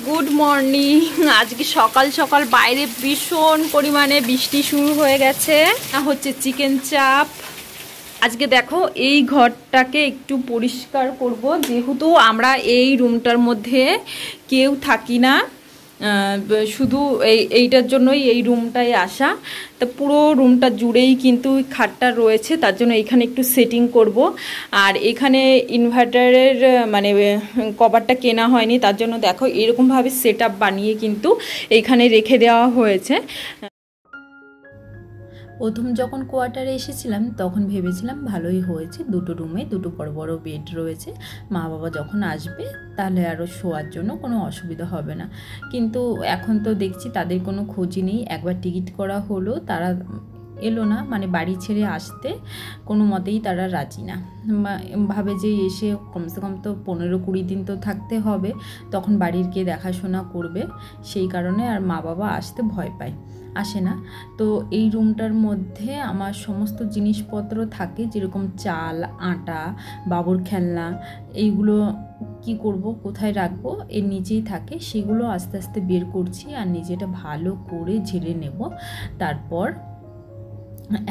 Good morning. আজকে সকাল সকাল বাইরে ভীষণ পরিমাণে বৃষ্টি শুরু হয়ে গেছে। হচ্ছে চিকেন চাপ। আজকে দেখো এই ঘরটাকে একটু পরিষ্কার করব, যেহেতু আমরা এই রুমটার মধ্যে কেউ থাকি না, শুধু এইটার জন্যই এই রুমটায় আসা। তা পুরো রুমটা জুড়েই কিন্তু খাটটা রয়েছে, তার জন্য এখানে একটু সেটিং করব। আর এখানে ইনভার্টারের মানে কভারটা কেনা হয়নি, তার জন্য দেখো এরকমভাবে সেট আপ বানিয়ে কিন্তু এইখানে রেখে দেওয়া হয়েছে। প্রথম যখন কোয়ার্টারে এসেছিলাম তখন ভেবেছিলাম ভালোই হয়েছে, দুটো রুমে দুটো বড় বড় বেড রয়েছে, মা বাবা যখন আসবে তাহলে আরও শোয়ার জন্য কোনো অসুবিধা হবে না। কিন্তু এখন তো দেখছি তাদের কোনো খোঁজই নেই। একবার টিকিট করা হলো, তারা এলো না, মানে বাড়ি ছেড়ে আসতে কোনো মতেই তারা রাজি না। ভাবে যে এসে কমসে কম তো 15-20 দিন তো থাকতে হবে, তখন বাড়ির কে দেখাশোনা করবে, সেই কারণে আর মা বাবা আসতে ভয় পায়, আসে না। তো এই রুমটার মধ্যে আমার সমস্ত জিনিসপত্র থাকে, যেরকম চাল, আটা, বাবুর খেলনা, এইগুলো কি করব, কোথায় রাখবো, এর নিচেই থাকে। সেগুলো আস্তে আস্তে বের করছি আর নিজেটা ভালো করে ঝেড়ে নেব, তারপর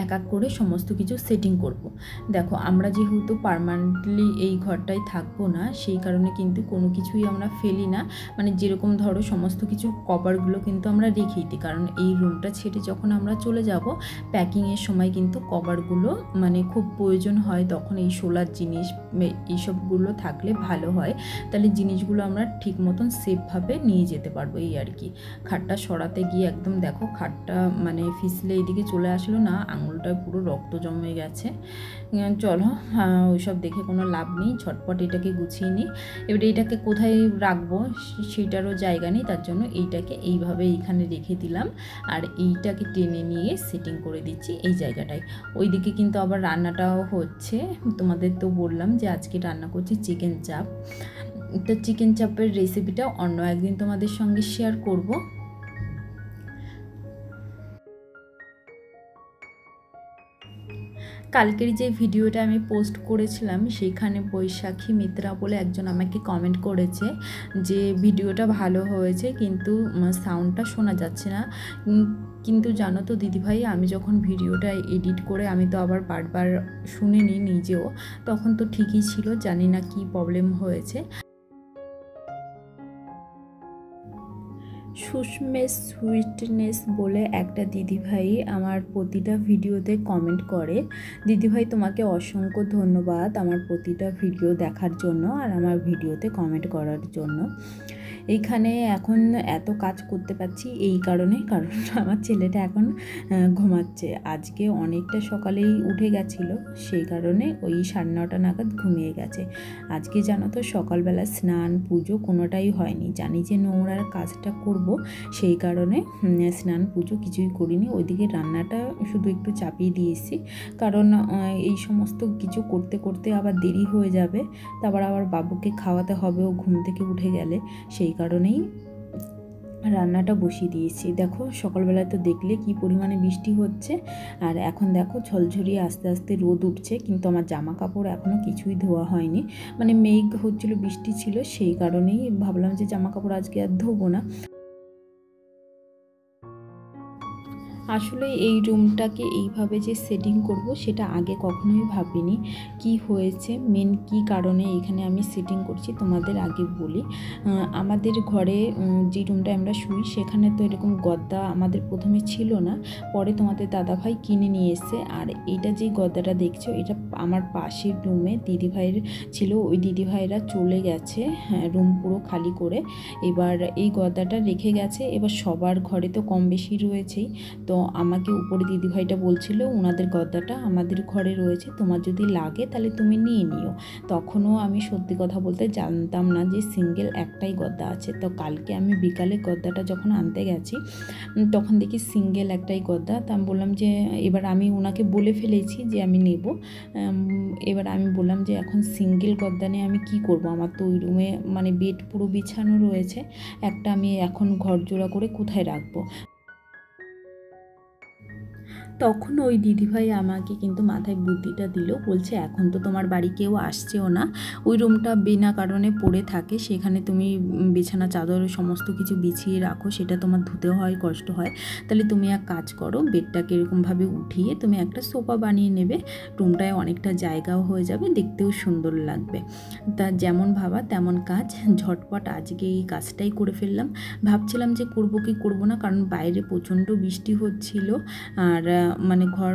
এক এক করে সমস্ত কিছু সেটিং করব। দেখো আমরা যেহেতু পার্মানেন্টলি এই ঘরটায় থাকবো না, সেই কারণে কিন্তু কোনো কিছুই আমরা ফেলি না। মানে যেরকম ধরো সমস্ত কিছু কভারগুলো কিন্তু আমরা রেখেই দিই, কারণ এই রুমটা ছেড়ে যখন আমরা চলে যাব প্যাকিংয়ের সময় কিন্তু কভারগুলো মানে খুব প্রয়োজন হয়, তখন এই শোলার জিনিস এইসবগুলো থাকলে ভালো হয়, তাহলে জিনিসগুলো আমরা ঠিক মতন সেফভাবে নিয়ে যেতে পারবো। এই আর কি। খাটটা সরাতে গিয়ে একদম দেখো খাটটা মানে ফিসলে এইদিকে চলে আসলো না, আঙুলটায় পুরো রক্ত জমে গেছে। চলো ওইসব দেখে কোনো লাভ নেই, ঝটপট এটাকে গুছিয়ে নিই। এবারে এটাকে কোথায় রাখবো সেটারও জায়গা নেই, তার জন্য এইটাকে এইভাবে এইখানে রেখে দিলাম আর এইটাকে টেনে নিয়ে সেটিং করে দিচ্ছি এই জায়গাটায়। ওইদিকে কিন্তু আবার রান্নাটাও হচ্ছে। তোমাদের তো বললাম যে আজকে রান্না করছি চিকেন চাপ। তো চিকেন চাপের রেসিপিটা অন্য একদিন তোমাদের সঙ্গে শেয়ার করব। কালকের যে ভিডিওটা আমি পোস্ট করেছিলাম সেখানে বৈশাখী মিত্রা বলে একজন আমাকে কমেন্ট করেছে যে ভিডিওটা ভালো হয়েছে কিন্তু সাউন্ডটা শোনা যাচ্ছে না। কিন্তু জানো তো দিদিভাই, আমি যখন ভিডিওটা এডিট করে আমি তো আবার বারবার শুনে নিই নিজেও, তখন তো ঠিকই ছিল, জানি না কি প্রবলেম হয়েছে। সুস্মেস সুইটনেস বলে একটা দিদিভাই আমার প্রতিটা ভিডিওতে কমেন্ট করে। দিদিভাই তোমাকে অসংখ্য ধন্যবাদ আমার প্রতিটা ভিডিও দেখার জন্য আর আমার ভিডিওতে কমেন্ট করার জন্য। এইখানে এখন এত কাজ করতে পারছি এই কারণে, কারণ আমার ছেলেটা এখন ঘুমাচ্ছে। আজকে অনেকটা সকালেই উঠে গেছিলো, সেই কারণে ওই 9:30 নাগাদ ঘুমিয়ে গেছে। আজকে জানো তো সকালবেলা স্নান পুজো কোনোটাই হয়নি, জানি যে নোংরার কাজটা করব, সেই কারণে স্নান পুজো কিছুই করিনি। ওইদিকে রান্নাটা শুধু একটু চাপিয়ে দিয়েছি, কারণ এই সমস্ত কিছু করতে করতে আবার দেরি হয়ে যাবে, তারপর আবার বাবুকে খাওয়াতে হবে ও ঘুম থেকে উঠে গেলে, সেই কারণেই রান্নাটা বসিয়ে দিয়েছি। দেখো সকালবেলায় তো দেখলে কি পরিমাণে বৃষ্টি হচ্ছে, আর এখন দেখো ঝলঝরিয়ে আস্তে আস্তে রোদ উঠছে, কিন্তু আমার জামা কাপড় এখনও কিছুই ধোয়া হয়নি। মানে মেঘ হচ্ছিল, বৃষ্টি ছিল, সেই কারণেই ভাবলাম যে জামা কাপড় আজকে আর ধোবো না। আসলে এই রুমটাকে এইভাবে যে সেটিং করব সেটা আগে কখনোই ভাবিনি। কি হয়েছে, মেন কি কারণে এখানে আমি সেটিং করছি তোমাদের আগে বলি। আমাদের ঘরে যে রুমটায় আমরা শুই সেখানে তো এরকম গদ্দা আমাদের প্রথমে ছিল না, পরে তোমাদের দাদাভাই কিনে নিয়ে এসছে। আর এটা যে গদ্দাটা দেখছো এটা আমার পাশের রুমে দিদিভাইয়ের ছিল, ওই দিদিভাইরা চলে গেছে রুম পুরো খালি করে, এবার এই গদ্দাটা রেখে গেছে। এবার সবার ঘরে তো কম বেশি রয়েছেই, তো তো আমাকে উপরে দিদিভাইটা বলছিল ওনাদের গদ্দাটা আমাদের ঘরে রয়েছে, তোমার যদি লাগে তাহলে তুমি নিয়ে নিও। তখনও আমি সত্যি কথা বলতে জানতাম না যে সিঙ্গেল একটাই গদ্দা আছে। তো কালকে আমি বিকালে গদ্দাটা যখন আনতে গেছি তখন দেখি সিঙ্গেল একটাই গদ্দা। তা আমি বললাম যে এবার আমি ওনাকে বলে ফেলেছি যে আমি নেব। এবার আমি বললাম যে এখন সিঙ্গেল গদ্দা নিয়ে আমি কি করব, আমার তো ওই রুমে মানে বেড পুরো বিছানো রয়েছে, একটা আমি এখন ঘর জোড়া করে কোথায় রাখবো। তখন ওই দিদিভাই আমাকে কিন্তু মাথায় বুদ্ধিটা দিল, বলছে এখন তো তোমার বাড়ি কেউ আসছেও না, ওই রুমটা বিনা কারণে পড়ে থাকে, সেখানে তুমি বিছানা চাদর সমস্ত কিছু বিছিয়ে রাখো, সেটা তোমার ধুতে হয় কষ্ট হয়, তাহলে তুমি এক কাজ করো, বেডটাকে এরকমভাবে উঠিয়ে তুমি একটা সোফা বানিয়ে নেবে, রুমটায় অনেকটা জায়গাও হয়ে যাবে, দেখতেও সুন্দর লাগবে। তা যেমন ভাবা তেমন কাজ, ঝটপট আজকে এই কাজটাই করে ফেললাম। ভাবছিলাম যে করব কি করব না, কারণ বাইরে প্রচণ্ড বৃষ্টি হচ্ছিল আর মানে ঘর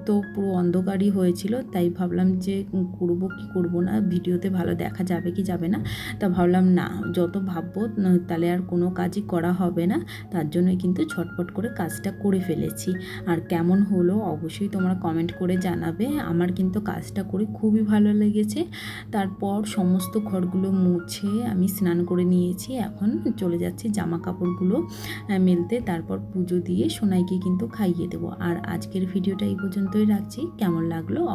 তো পুরো অন্ধকারই হয়েছিল, তাই ভাবলাম যে করব কি করব না, ভিডিওতে ভালো দেখা যাবে কি যাবে না। তা ভাবলাম না, যত ভাববো তাহলে আর কোনো কাজই করা হবে না, তার জন্য কিন্তু ছটপট করে কাজটা করে ফেলেছি। আর কেমন হলো অবশ্যই তোমরা কমেন্ট করে জানাবে। আমার কিন্তু কাজটা করে খুবই ভালো লেগেছে। তারপর সমস্ত ঘরগুলো মুছে আমি স্নান করে নিয়েছি, এখন চলে যাচ্ছি জামা কাপড়গুলো মেলতে, তারপর পুজো দিয়ে সোনাইকে কিন্তু খাইয়ে দেবো। আর আজকের ভিডিওটা এই পর্যন্তই রাখছি, কেমন লাগলো